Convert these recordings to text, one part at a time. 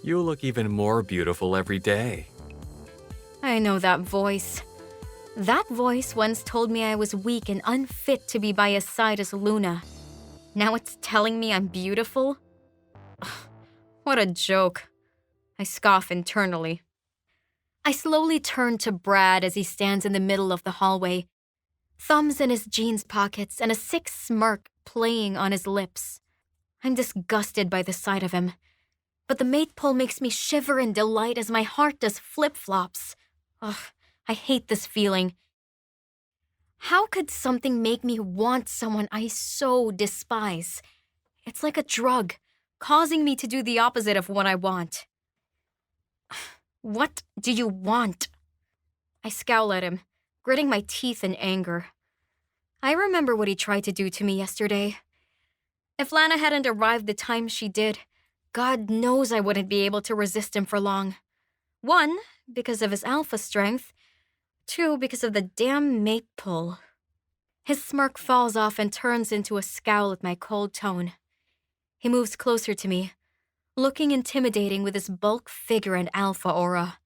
You look even more beautiful every day. I know that voice. That voice once told me I was weak and unfit to be by his side as Luna. Now it's telling me I'm beautiful? What a joke. I scoff internally. I slowly turn to Brad as he stands in the middle of the hallway, thumbs in his jeans pockets and a sick smirk playing on his lips. I'm disgusted by the sight of him, but the mate pull makes me shiver in delight as my heart does flip-flops. Ugh, I hate this feeling. How could something make me want someone I so despise? It's like a drug, causing me to do the opposite of what I want. What do you want? I scowl at him, gritting my teeth in anger. I remember what he tried to do to me yesterday. If Lana hadn't arrived the time she did, God knows I wouldn't be able to resist him for long. 1, because of his alpha strength. 2, because of the damn mate pull. His smirk falls off and turns into a scowl at my cold tone. He moves closer to me, looking intimidating with his bulk figure and alpha aura.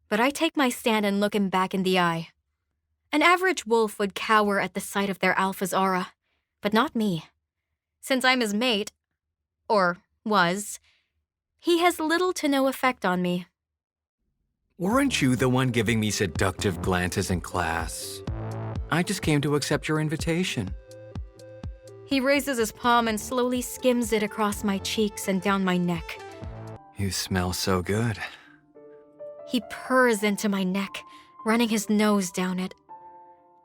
But I take my stand and look him back in the eye. An average wolf would cower at the sight of their alpha's aura, but not me. Since I'm his mate, or was, he has little to no effect on me. Weren't you the one giving me seductive glances in class? I just came to accept your invitation. He raises his palm and slowly skims it across my cheeks and down my neck. You smell so good. He purrs into my neck, running his nose down it.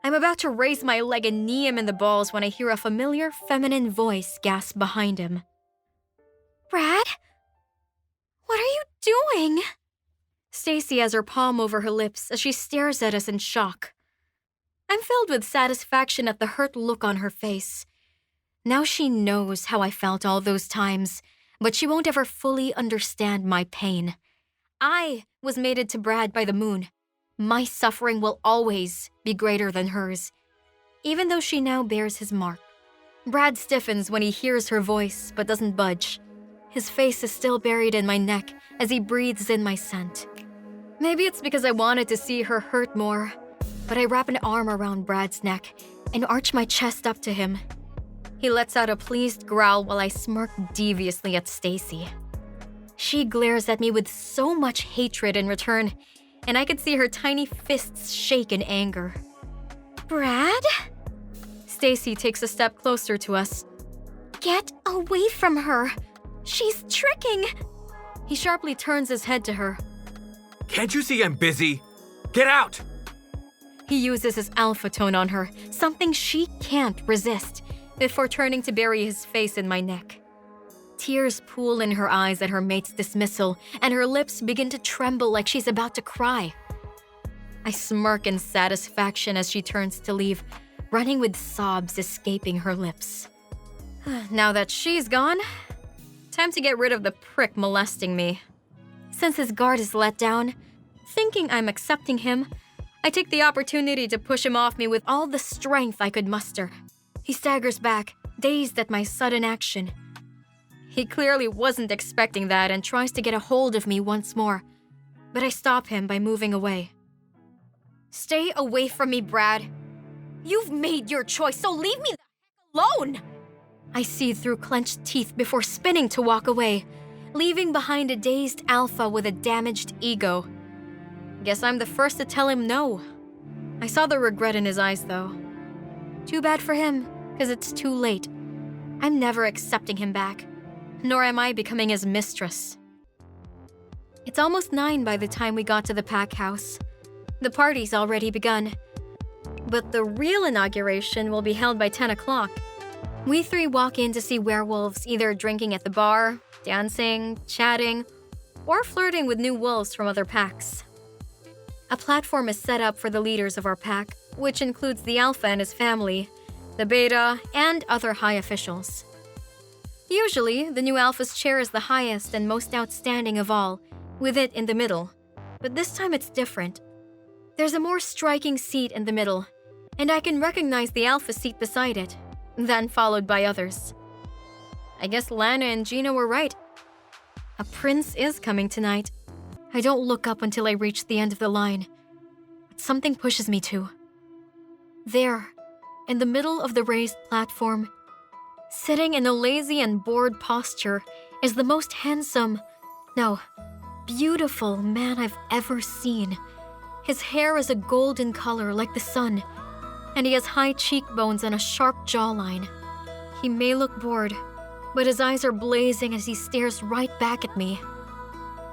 I'm about to raise my leg and knee him in the balls when I hear a familiar feminine voice gasp behind him. Brad? What are you doing? Stacy has her palm over her lips as she stares at us in shock. I'm filled with satisfaction at the hurt look on her face. Now she knows how I felt all those times, but she won't ever fully understand my pain. I was mated to Brad by the moon. My suffering will always be greater than hers, even though she now bears his mark. Brad stiffens when he hears her voice, but doesn't budge. His face is still buried in my neck as he breathes in my scent. Maybe it's because I wanted to see her hurt more, but I wrap an arm around Brad's neck and arch my chest up to him. He lets out a pleased growl while I smirk deviously at Stacy. She glares at me with so much hatred in return, and I could see her tiny fists shake in anger. Brad? Stacy takes a step closer to us. Get away from her. She's tricking. He sharply turns his head to her. Can't you see I'm busy? Get out! He uses his alpha tone on her, something she can't resist, before turning to bury his face in my neck. Tears pool in her eyes at her mate's dismissal, and her lips begin to tremble like she's about to cry. I smirk in satisfaction as she turns to leave, running with sobs escaping her lips. Now that she's gone, time to get rid of the prick molesting me. Since his guard is let down, thinking I'm accepting him, I take the opportunity to push him off me with all the strength I could muster. He staggers back, dazed at my sudden action. He clearly wasn't expecting that and tries to get a hold of me once more, but I stop him by moving away. Stay away from me, Brad. You've made your choice, so leave me the heck alone! I see through clenched teeth before spinning to walk away, leaving behind a dazed alpha with a damaged ego. Guess I'm the first to tell him no. I saw the regret in his eyes, though. Too bad for him, because it's too late. I'm never accepting him back, nor am I becoming his mistress. It's almost 9 by the time we got to the pack house. The party's already begun, but the real inauguration will be held by 10 o'clock. We 3 walk in to see werewolves either drinking at the bar, dancing, chatting, or flirting with new wolves from other packs. A platform is set up for the leaders of our pack, which includes the Alpha and his family, the Beta, and other high officials. Usually, the new Alpha's chair is the highest and most outstanding of all, with it in the middle. But this time it's different. There's a more striking seat in the middle, and I can recognize the Alpha seat beside it, then followed by others. I guess Lana and Gina were right. A prince is coming tonight. I don't look up until I reach the end of the line, but something pushes me to. There, in the middle of the raised platform, sitting in a lazy and bored posture, is the most handsome, no, beautiful man I've ever seen. His hair is a golden color like the sun, and he has high cheekbones and a sharp jawline. He may look bored, but his eyes are blazing as he stares right back at me.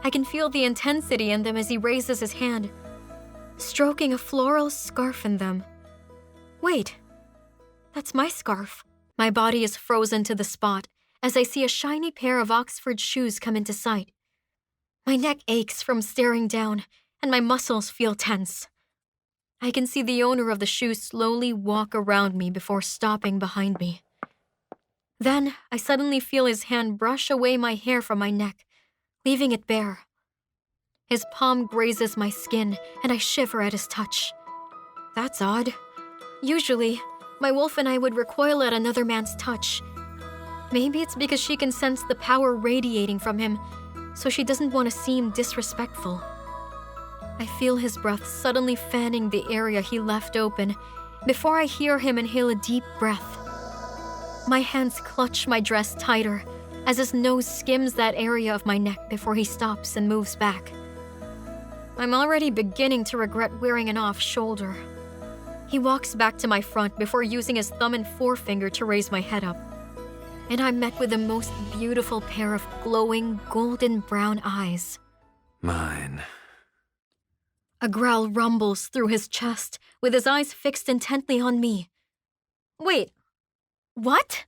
I can feel the intensity in them as he raises his hand, stroking a floral scarf in them. Wait, that's my scarf. My body is frozen to the spot as I see a shiny pair of Oxford shoes come into sight. My neck aches from staring down, and my muscles feel tense. I can see the owner of the shoes slowly walk around me before stopping behind me. Then, I suddenly feel his hand brush away my hair from my neck, leaving it bare. His palm grazes my skin, and I shiver at his touch. That's odd. Usually, my wolf and I would recoil at another man's touch. Maybe it's because she can sense the power radiating from him, so she doesn't want to seem disrespectful. I feel his breath suddenly fanning the area he left open before I hear him inhale a deep breath. My hands clutch my dress tighter as his nose skims that area of my neck before he stops and moves back. I'm already beginning to regret wearing an off shoulder. He walks back to my front before using his thumb and forefinger to raise my head up. And I'm met with the most beautiful pair of glowing golden brown eyes. Mine. A growl rumbles through his chest with his eyes fixed intently on me. Wait. What?